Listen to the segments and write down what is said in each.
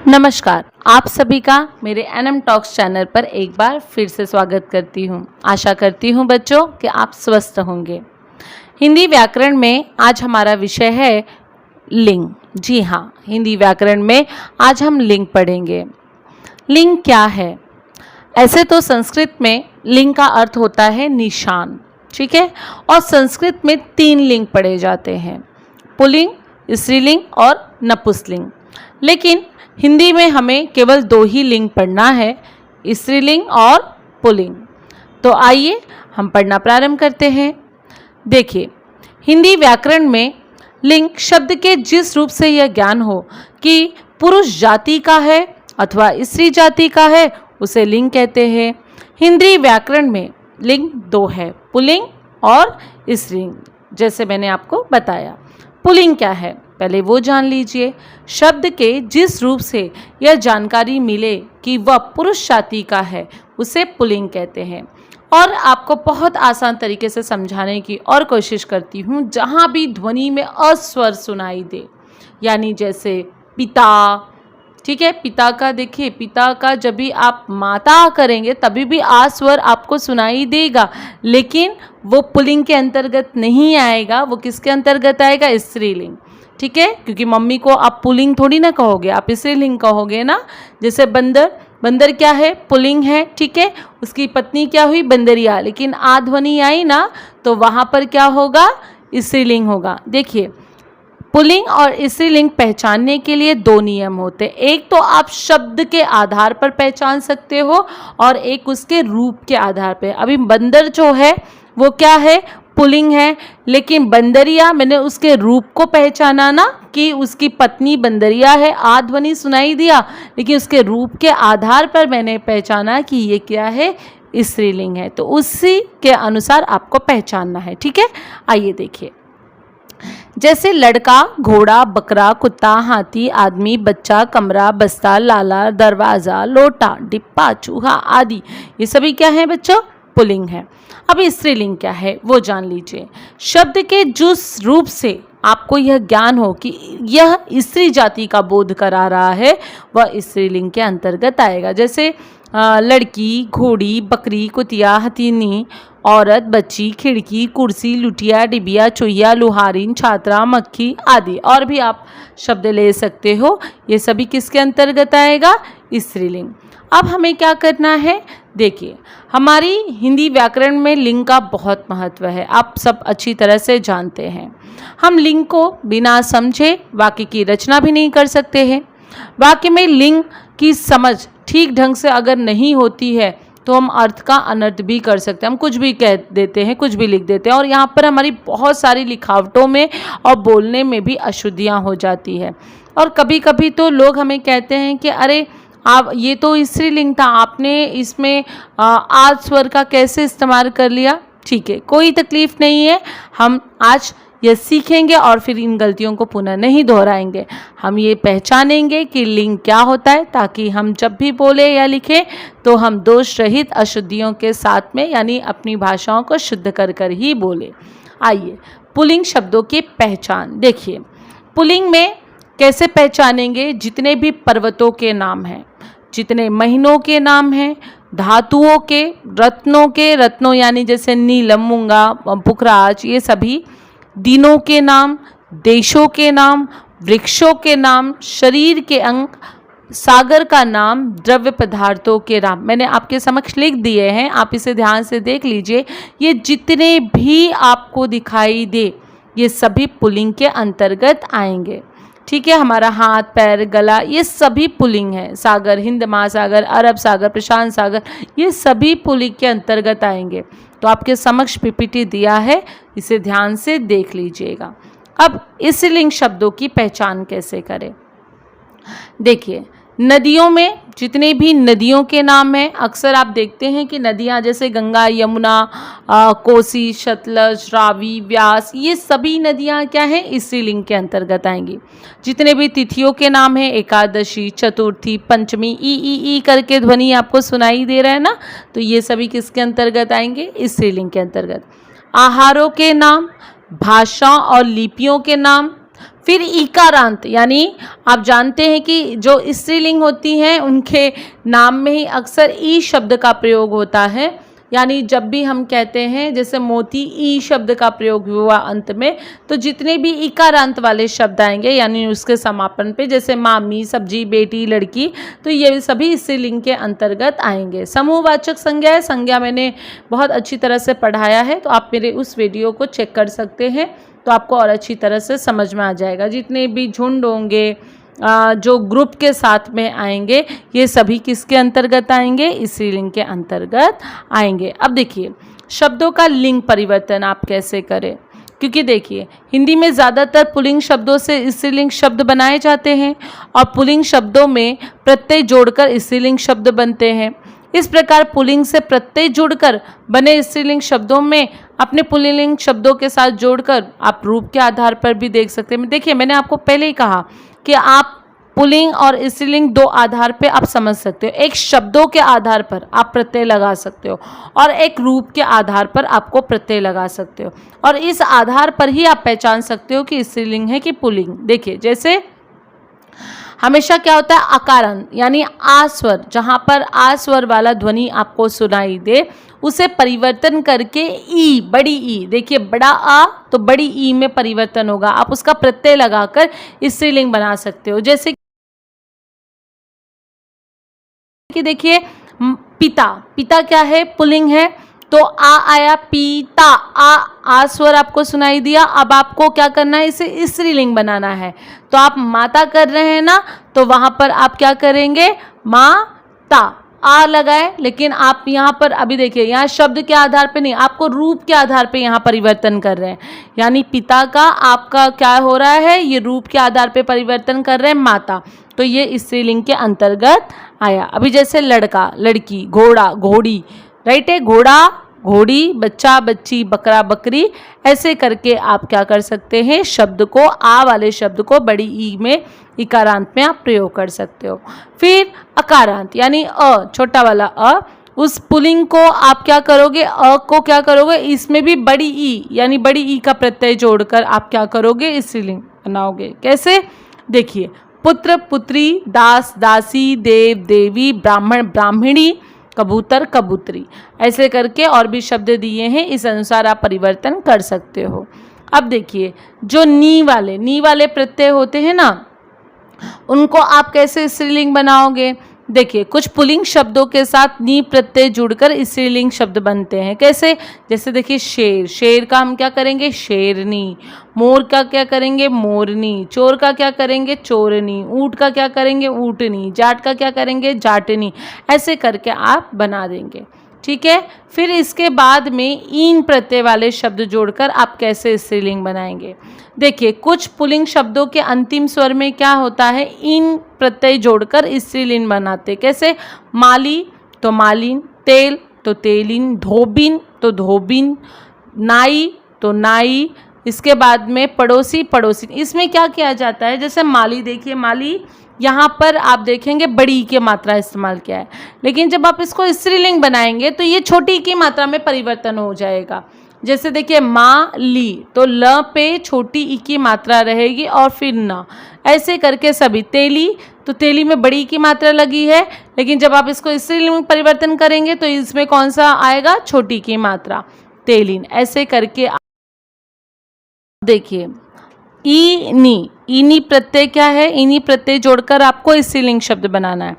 नमस्कार, आप सभी का मेरे एनएम टॉक्स चैनल पर एक बार फिर से स्वागत करती हूँ। आशा करती हूँ बच्चों कि आप स्वस्थ होंगे। हिंदी व्याकरण में आज हमारा विषय है लिंग। जी हाँ, हिंदी व्याकरण में आज हम लिंग पढ़ेंगे। लिंग क्या है? ऐसे तो संस्कृत में लिंग का अर्थ होता है निशान, ठीक है। और संस्कृत में 3 लिंग पढ़े जाते हैं, पुल्लिंग, स्त्रीलिंग और नपुंसकलिंग। लेकिन हिंदी में हमें केवल 2 ही लिंग पढ़ना है, स्त्रीलिंग और पुल्लिंग। तो आइए हम पढ़ना प्रारंभ करते हैं। देखिए, हिंदी व्याकरण में लिंग शब्द के जिस रूप से यह ज्ञान हो कि पुरुष जाति का है अथवा स्त्री जाति का है, उसे लिंग कहते हैं। हिंदी व्याकरण में लिंग 2 है, पुल्लिंग और स्त्रीलिंग। जैसे मैंने आपको बताया, पुल्लिंग क्या है पहले वो जान लीजिए। शब्द के जिस रूप से यह जानकारी मिले कि वह पुरुष जाति का है, उसे पुल्लिंग कहते हैं। और आपको बहुत आसान तरीके से समझाने की और कोशिश करती हूँ। जहाँ भी ध्वनि में अस्वर सुनाई दे, यानी जैसे पिता, ठीक है, पिता का देखिए, पिता का जब भी आप माता करेंगे तभी भी आ स्वर आपको सुनाई देगा, लेकिन वो पुल्लिंग के अंतर्गत नहीं आएगा। वो किसके अंतर्गत आएगा? स्त्रीलिंग, ठीक है। क्योंकि मम्मी को आप पुल्लिंग थोड़ी ना कहोगे, आप स्त्रीलिंग कहोगे ना। जैसे बंदर, बंदर क्या है? पुल्लिंग है, ठीक है। उसकी पत्नी क्या हुई? बंदरिया। लेकिन आ ध्वनि आई ना, तो वहाँ पर क्या होगा? स्त्रीलिंग होगा। देखिए, पुल्लिंग और स्त्रीलिंग पहचानने के लिए 2 नियम होते हैं। एक तो आप शब्द के आधार पर पहचान सकते हो और एक उसके रूप के आधार पर। अभी बंदर जो है वो क्या है? पुल्लिंग है। लेकिन बंदरिया, मैंने उसके रूप को पहचाना ना कि उसकी पत्नी बंदरिया है, आ ध्वनि सुनाई दिया, लेकिन उसके रूप के आधार पर मैंने पहचाना कि ये क्या है? स्त्रीलिंग है। तो उसी के अनुसार आपको पहचानना है, ठीक है। आइए देखिए, जैसे लड़का, घोड़ा, बकरा, कुत्ता, हाथी, आदमी, बच्चा, कमरा, बस्ता, लाला, दरवाज़ा, लोटा, डिब्बा, चूहा आदि, ये सभी क्या है बच्चों? पुल्लिंग है। अब स्त्रीलिंग क्या है वो जान लीजिए। शब्द के जिस रूप से आपको यह ज्ञान हो कि यह स्त्री जाति का बोध करा रहा है, वह स्त्रीलिंग के अंतर्गत आएगा। जैसे लड़की, घोड़ी, बकरी, कुतिया, हथिनी, औरत, बच्ची, खिड़की, कुर्सी, लुटिया, डिबिया, चुहिया, लुहारिन, छात्रा, मक्खी आदि। और भी आप शब्द ले सकते हो। ये सभी किसके अंतर्गत आएगा? स्त्रीलिंग। अब हमें क्या करना है? देखिए, हमारी हिंदी व्याकरण में लिंग का बहुत महत्व है, आप सब अच्छी तरह से जानते हैं। हम लिंग को बिना समझे वाक्य की रचना भी नहीं कर सकते हैं। वाक्य में लिंग की समझ ठीक ढंग से अगर नहीं होती है तो हम अर्थ का अनर्थ भी कर सकते हैं। हम कुछ भी कह देते हैं, कुछ भी लिख देते हैं, और यहाँ पर हमारी बहुत सारी लिखावटों में और बोलने में भी अशुद्धियाँ हो जाती है। और कभी कभी तो लोग हमें कहते हैं कि अरे आप, ये तो स्त्रीलिंग था, आपने इसमें आज स्वर का कैसे इस्तेमाल कर लिया? ठीक है, कोई तकलीफ नहीं है। हम आज ये सीखेंगे और फिर इन गलतियों को पुनः नहीं दोहराएंगे। हम ये पहचानेंगे कि लिंग क्या होता है, ताकि हम जब भी बोले या लिखें तो हम दोष रहित अशुद्धियों के साथ में, यानी अपनी भाषाओं को शुद्ध कर कर ही बोले। आइए, पुल्लिंग शब्दों की पहचान देखिए। पुल्लिंग में कैसे पहचानेंगे? जितने भी पर्वतों के नाम हैं, जितने महीनों के नाम हैं, धातुओं के, रत्नों यानी जैसे नीलम, मूंगा, पुखराज, ये सभी, दिनों के नाम, देशों के नाम, वृक्षों के नाम, शरीर के अंग, सागर का नाम, द्रव्य पदार्थों के नाम मैंने आपके समक्ष लिख दिए हैं, आप इसे ध्यान से देख लीजिए। ये जितने भी आपको दिखाई दे, ये सभी पुल्लिंग के अंतर्गत आएंगे, ठीक है। हमारा हाथ, पैर, गला, ये सभी पुल्लिंग है। सागर, हिंद महासागर, अरब सागर, प्रशांत सागर, ये सभी पुल्लिंग के अंतर्गत आएंगे। तो आपके समक्ष पीपीटी दिया है, इसे ध्यान से देख लीजिएगा। अब स्त्रीलिंग शब्दों की पहचान कैसे करें? देखिए, नदियों में जितने भी नदियों के नाम हैं, अक्सर आप देखते हैं कि नदियाँ जैसे गंगा, यमुना, कोसी, सतलज, रावी, व्यास, ये सभी नदियाँ क्या हैं? स्त्रीलिंग के अंतर्गत आएंगी। जितने भी तिथियों के नाम हैं, एकादशी, चतुर्थी, पंचमी, ई करके ध्वनि आपको सुनाई दे रहा है ना, तो ये सभी किसके अंतर्गत आएंगे? स्त्रीलिंग के अंतर्गत। आहारों के नाम, भाषा और लिपियों के नाम, फिर ईकारांत, यानी आप जानते हैं कि जो स्त्रीलिंग होती हैं उनके नाम में ही अक्सर ई शब्द का प्रयोग होता है, यानी जब भी हम कहते हैं जैसे मोती, ई शब्द का प्रयोग हुआ अंत में, तो जितने भी इकारांत वाले शब्द आएंगे यानी उसके समापन पे, जैसे मामी, सब्जी, बेटी, लड़की, तो ये सभी स्त्रीलिंग के अंतर्गत आएंगे। समूहवाचक संज्ञा है, संज्ञा मैंने बहुत अच्छी तरह से पढ़ाया है, तो आप मेरे उस वीडियो को चेक कर सकते हैं, तो आपको और अच्छी तरह से समझ में आ जाएगा। जितने भी झुंड होंगे, जो ग्रुप के साथ में आएंगे, ये सभी किसके अंतर्गत आएंगे? स्त्रीलिंग के अंतर्गत आएंगे। अब देखिए शब्दों का लिंग परिवर्तन आप कैसे करें, क्योंकि देखिए हिंदी में ज़्यादातर पुल्लिंग शब्दों से स्त्रीलिंग शब्द बनाए जाते हैं और पुल्लिंग शब्दों में प्रत्यय जोड़कर स्त्रीलिंग शब्द बनते हैं। इस प्रकार पुल्लिंग से प्रत्यय जुड़कर बने स्त्रीलिंग शब्दों में अपने पुल्लिंग शब्दों के साथ जोड़कर आप रूप के आधार पर भी देख सकते हैं। देखिए मैंने आपको पहले ही कहा कि आप पुल्लिंग और स्त्रीलिंग दो आधार पे आप समझ सकते हो। एक शब्दों के आधार पर आप प्रत्यय लगा सकते हो और एक रूप के आधार पर आपको प्रत्यय लगा सकते हो, और इस आधार पर ही आप पहचान सकते हो कि स्त्रीलिंग है कि पुल्लिंग। देखिए जैसे हमेशा क्या होता है, अकारांत यानी आ स्वर, जहाँ पर आ स्वर वाला ध्वनि आपको सुनाई दे उसे परिवर्तन करके ई, बड़ी ई, देखिए बड़ा आ तो बड़ी ई में परिवर्तन होगा, आप उसका प्रत्यय लगाकर स्त्रीलिंग बना सकते हो। जैसे कि देखिए पिता, पिता क्या है? पुल्लिंग है, तो आ आया पीता, आ स्वर आपको सुनाई दिया। अब आपको क्या करना है, इसे स्त्रीलिंग बनाना है। तो आप माता कर रहे हैं ना, तो वहां पर आप क्या करेंगे, माता, आ लगाए, लेकिन आप यहाँ पर अभी देखिए यहाँ शब्द के आधार पे नहीं, आपको रूप के आधार पे यहाँ परिवर्तन कर रहे हैं, यानी पिता का आपका क्या हो रहा है, ये रूप के आधार पे परिवर्तन कर रहे हैं माता, तो ये स्त्रीलिंग के अंतर्गत आया। अभी जैसे लड़का, लड़की, घोड़ा, घोड़ी, राइट है, घोड़ा, घोड़ी, बच्चा, बच्ची, बकरा, बकरी, ऐसे करके आप क्या कर सकते हैं, शब्द को, आ वाले शब्द को बड़ी ई में, इकारांत में आप प्रयोग कर सकते हो। फिर अकारांत यानी अ, छोटा वाला अ, उस पुल्लिंग को आप क्या करोगे, अ को क्या करोगे, इसमें भी बड़ी ई यानी बड़ी ई का प्रत्यय जोड़कर आप क्या करोगे, स्त्रीलिंग बनाओगे। कैसे? देखिए पुत्र, पुत्री, दास, दासी, देव, देवी, ब्राह्मण, ब्राह्मणी, कबूतर, कबूतरी, ऐसे करके और भी शब्द दिए हैं, इस अनुसार आप परिवर्तन कर सकते हो। अब देखिए जो नी वाले प्रत्यय होते हैं ना, उनको आप कैसे स्त्रीलिंग बनाओगे? देखिए कुछ पुल्लिंग शब्दों के साथ नी प्रत्यय जुड़कर स्त्रीलिंग शब्द बनते हैं। कैसे? जैसे देखिए शेर, शेर का हम क्या करेंगे, शेरनी, मोर का क्या करेंगे, मोरनी, चोर का क्या करेंगे, चोरनी, ऊंट का क्या करेंगे, ऊँटनी, जाट का क्या करेंगे, जाटनी, ऐसे करके आप बना देंगे। ठीक है। फिर इसके बाद में ईन प्रत्यय वाले शब्द जोड़कर आप कैसे स्त्रीलिंग बनाएंगे? देखिए कुछ पुल्लिंग शब्दों के अंतिम स्वर में क्या होता है, ईन प्रत्यय जोड़कर स्त्रीलिंग बनाते। कैसे? माली तो मालिन, तेल तो तेलिन, धोबिन तो धोबिन, नाई तो नाई, इसके बाद में पड़ोसी, पड़ोसिन। इसमें क्या किया जाता है, जैसे माली, देखिए माली यहाँ पर आप देखेंगे बड़ी ई की मात्रा इस्तेमाल किया है, लेकिन जब आप इसको स्त्रीलिंग बनाएंगे तो ये छोटी ई की मात्रा में परिवर्तन हो जाएगा। जैसे देखिए माँ ली तो ल पे छोटी ई की मात्रा रहेगी और फिर न, ऐसे करके सभी। तेली तो तेली में बड़ी ई की मात्रा लगी है, लेकिन जब आप इसको स्त्रीलिंग में परिवर्तन करेंगे तो इसमें कौन सा आएगा, छोटी की मात्रा, तेलिन। ऐसे करके देखिए ईनी, ईनी प्रत्यय क्या है, ईनी प्रत्यय जोड़कर आपको स्त्रीलिंग शब्द बनाना है।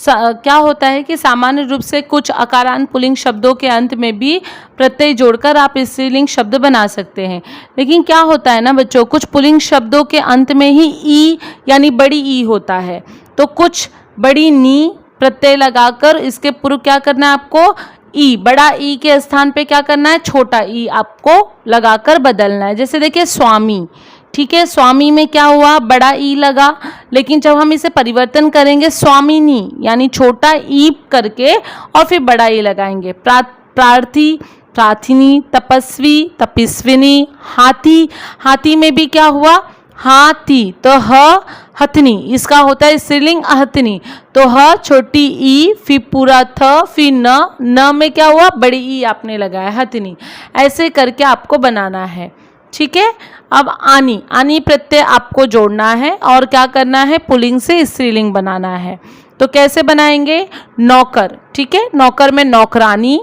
क्या होता है कि सामान्य रूप से कुछ अकारांत पुल्लिंग शब्दों के अंत में भी प्रत्यय जोड़कर आप स्त्रीलिंग शब्द बना सकते हैं, लेकिन क्या होता है ना बच्चों, कुछ पुल्लिंग शब्दों के अंत में ही ई यानी बड़ी ई होता है, तो कुछ बड़ी नी प्रत्यय लगाकर इसके पूर्व क्या करना है आपको, ई, बड़ा ई के स्थान पे क्या करना है, छोटा ई आपको लगाकर बदलना है। जैसे देखिए स्वामी, ठीक है, स्वामी में क्या हुआ, बड़ा ई लगा, लेकिन जब हम इसे परिवर्तन करेंगे स्वामिनी यानी छोटा ई करके और फिर बड़ा ई लगाएंगे। प्रार्थी, प्रार्थिनी, तपस्वी, तपस्विनी, हाथी, हाथी में भी क्या हुआ, हाथी तो ह, हथनी, इसका होता है स्त्रीलिंग अहथनी, तो ह छोटी ई फिर पूरा थ फिर न में क्या हुआ, बड़ी ई आपने लगाया हथनी। ऐसे करके आपको बनाना है। ठीक है। अब आनी, आनी प्रत्यय आपको जोड़ना है और क्या करना है, पुल्लिंग से स्त्रीलिंग बनाना है। तो कैसे बनाएंगे, नौकर, ठीक है, नौकर में नौकरानी,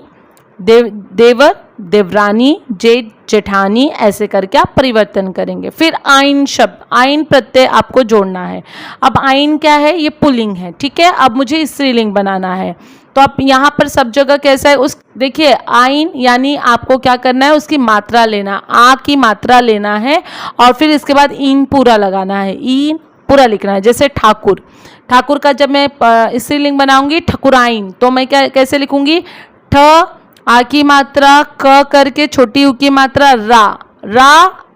देवर, देवरानी, जेठ, जेठानी, ऐसे करके आप परिवर्तन करेंगे। फिर आइन शब्द, आइन प्रत्यय आपको जोड़ना है। अब आइन क्या है, ये पुल्लिंग है, ठीक है। अब मुझे स्त्रीलिंग बनाना है, तो आप यहाँ पर सब जगह कैसा है, उस देखिए आइन यानी आपको क्या करना है, उसकी मात्रा लेना, आ की मात्रा लेना है और फिर इसके बाद ईन पूरा लगाना है, ईन पूरा लिखना है। जैसे ठाकुर, ठाकुर का जब मैं स्त्रीलिंग बनाऊंगी ठकुराइन, तो मैं क्या कैसे लिखूंगी, ठ आ की मात्रा, क करके छोटी ऊ की मात्रा, रा, रा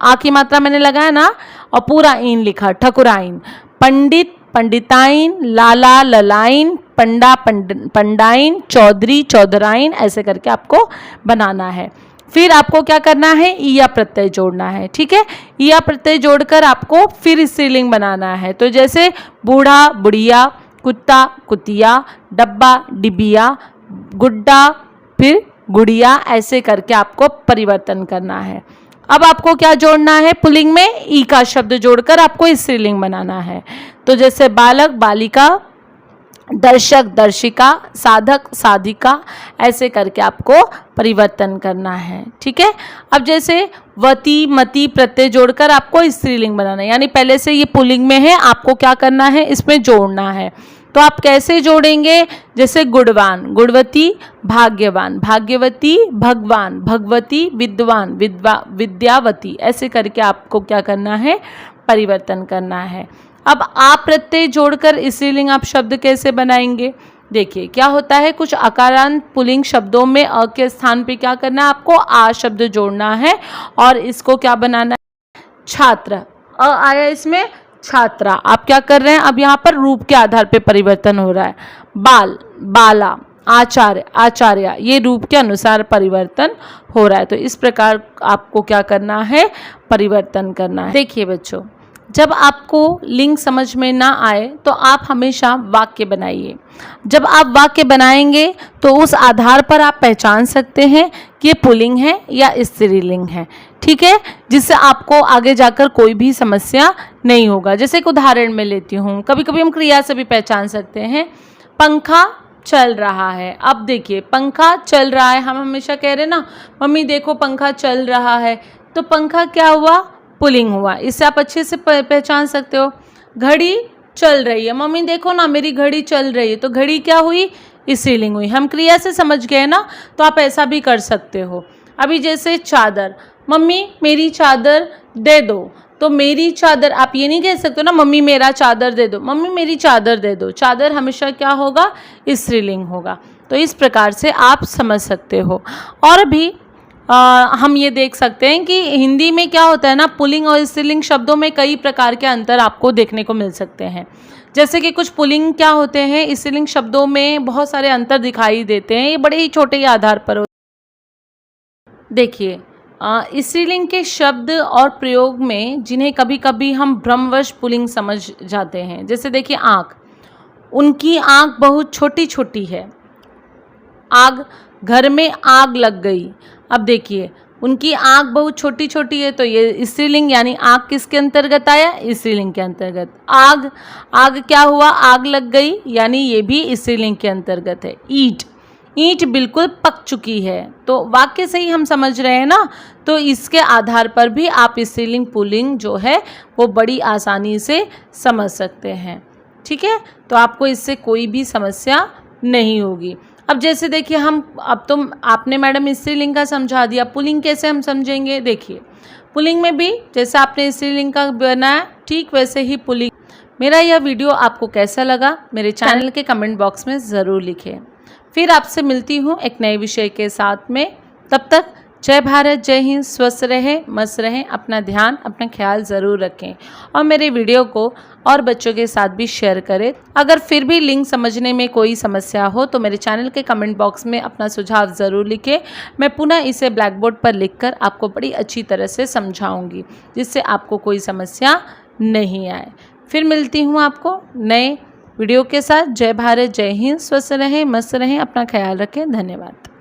आ की मात्रा मैंने लगाया ना और पूरा ईन लिखा, ठकुराइन। पंडित, पंडिताइन, लाला, ललाइन, पंडा, पंडाइन, चौधरी, चौधराइन, ऐसे करके आपको बनाना है। फिर आपको क्या करना है, ईया प्रत्यय जोड़ना है, ठीक है। ईया प्रत्यय जोड़कर आपको फिर स्त्रीलिंग बनाना है। तो जैसे बूढ़ा, बुढ़िया, कुत्ता, कुतिया, डब्बा, डिबिया, गुड्डा, फिर गुड़िया, ऐसे करके आपको परिवर्तन करना है। अब आपको क्या जोड़ना है, पुल्लिंग में ई का शब्द जोड़कर आपको स्त्रीलिंग बनाना है। तो जैसे बालक, बालिका, दर्शक, दर्शिका, साधक, साधिका, ऐसे करके आपको परिवर्तन करना है, ठीक है। अब जैसे वती, मति प्रत्यय जोड़कर आपको स्त्रीलिंग बनाना है, यानी पहले से ये पुल्लिंग में है, आपको क्या करना है, इसमें जोड़ना है। तो आप कैसे जोड़ेंगे, जैसे गुणवान, गुणवती, भाग्यवान, भाग्यवती, भगवान, भगवती, विद्वान, विद्यावती, ऐसे करके आपको क्या करना है, परिवर्तन करना है। अब आप प्रत्यय जोड़कर स्त्रीलिंग आप शब्द कैसे बनाएंगे, देखिए क्या होता है, कुछ अकारांत पुल्लिंग शब्दों में अ के स्थान पे क्या करना है, आपको आ शब्द जोड़ना है और इसको क्या बनाना है, छात्र, अ आया इसमें, छात्रा। आप क्या कर रहे हैं, अब यहाँ पर रूप के आधार पे परिवर्तन हो रहा है, बाल, बाला, आचार्य, आचार्य, ये रूप के अनुसार परिवर्तन हो रहा है। तो इस प्रकार आपको क्या करना है, परिवर्तन करना है। देखिए बच्चों, जब आपको लिंग समझ में ना आए तो आप हमेशा वाक्य बनाइए। जब आप वाक्य बनाएंगे तो उस आधार पर आप पहचान सकते हैं कि ये पुल्लिंग है या स्त्रीलिंग है, ठीक है, जिससे आपको आगे जाकर कोई भी समस्या नहीं होगा। जैसे एक उदाहरण मैं लेती हूँ, कभी कभी हम क्रिया से भी पहचान सकते हैं। पंखा चल रहा है, अब देखिए पंखा चल रहा है, हम हमेशा कह रहे हैं ना, मम्मी देखो पंखा चल रहा है, तो पंखा क्या हुआ, पुल्लिंग हुआ, इससे आप अच्छे से पहचान सकते हो। घड़ी चल रही है, मम्मी देखो ना मेरी घड़ी चल रही है, तो घड़ी क्या हुई, स्त्रीलिंग हुई। हम क्रिया से समझ गए ना, तो आप ऐसा भी कर सकते हो। अभी जैसे चादर, मम्मी मेरी चादर दे दो, तो मेरी चादर, आप ये नहीं कह सकते ना मम्मी मेरा चादर दे दो, मम्मी मेरी चादर दे दो। चादर हमेशा क्या होगा, स्त्रीलिंग होगा। तो इस प्रकार से आप समझ सकते हो। और भी हम ये देख सकते हैं कि हिंदी में क्या होता है ना, पुल्लिंग और स्त्रीलिंग शब्दों में कई प्रकार के अंतर आपको देखने को मिल सकते हैं। जैसे कि कुछ पुल्लिंग क्या होते हैं, स्त्रीलिंग शब्दों में बहुत सारे अंतर दिखाई देते हैं, ये बड़े ही छोटे ही आधार पर होते हैं। देखिए स्त्रीलिंग के शब्द और प्रयोग में जिन्हें कभी कभी हम भ्रमवश पुल्लिंग समझ जाते हैं, जैसे देखिए आँख, उनकी आँख बहुत छोटी छोटी है। आग, घर में आग लग गई, अब देखिए उनकी आँख बहुत छोटी छोटी है, तो ये स्त्रीलिंग यानी आँख किसके अंतर्गत आया, स्त्रीलिंग के अंतर्गत। आग, आग क्या हुआ, आग लग गई, यानी ये भी स्त्रीलिंग के अंतर्गत है। ईंट, ईंट बिल्कुल पक चुकी है, तो वाक्य से ही हम समझ रहे हैं ना, तो इसके आधार पर भी आप स्त्रीलिंग पुल्लिंग जो है वो बड़ी आसानी से समझ सकते हैं, ठीक है। तो आपको इससे कोई भी समस्या नहीं होगी। अब जैसे देखिए हम, अब तो आपने मैडम स्त्रीलिंग का समझा दिया, पुल्लिंग कैसे हम समझेंगे। देखिए पुल्लिंग में भी जैसे आपने स्त्रीलिंग का बनाया, ठीक वैसे ही पुल्लिंग। मेरा यह वीडियो आपको कैसा लगा मेरे चैनल के कमेंट बॉक्स में ज़रूर लिखें। फिर आपसे मिलती हूँ एक नए विषय के साथ में, तब तक जय भारत, जय हिंद, स्वस्थ रहें, मस्त रहें, अपना ध्यान, अपना ख्याल ज़रूर रखें और मेरे वीडियो को और बच्चों के साथ भी शेयर करें। अगर फिर भी लिंक समझने में कोई समस्या हो तो मेरे चैनल के कमेंट बॉक्स में अपना सुझाव ज़रूर लिखें। मैं पुनः इसे ब्लैक बोर्ड पर लिखकर आपको बड़ी अच्छी तरह से समझाऊंगी, जिससे आपको कोई समस्या नहीं आए। फिर मिलती हूँ आपको नए वीडियो के साथ। जय भारत, जय हिंद, स्वस्थ रहें, मस्त रहें, अपना ख्याल रखें। धन्यवाद।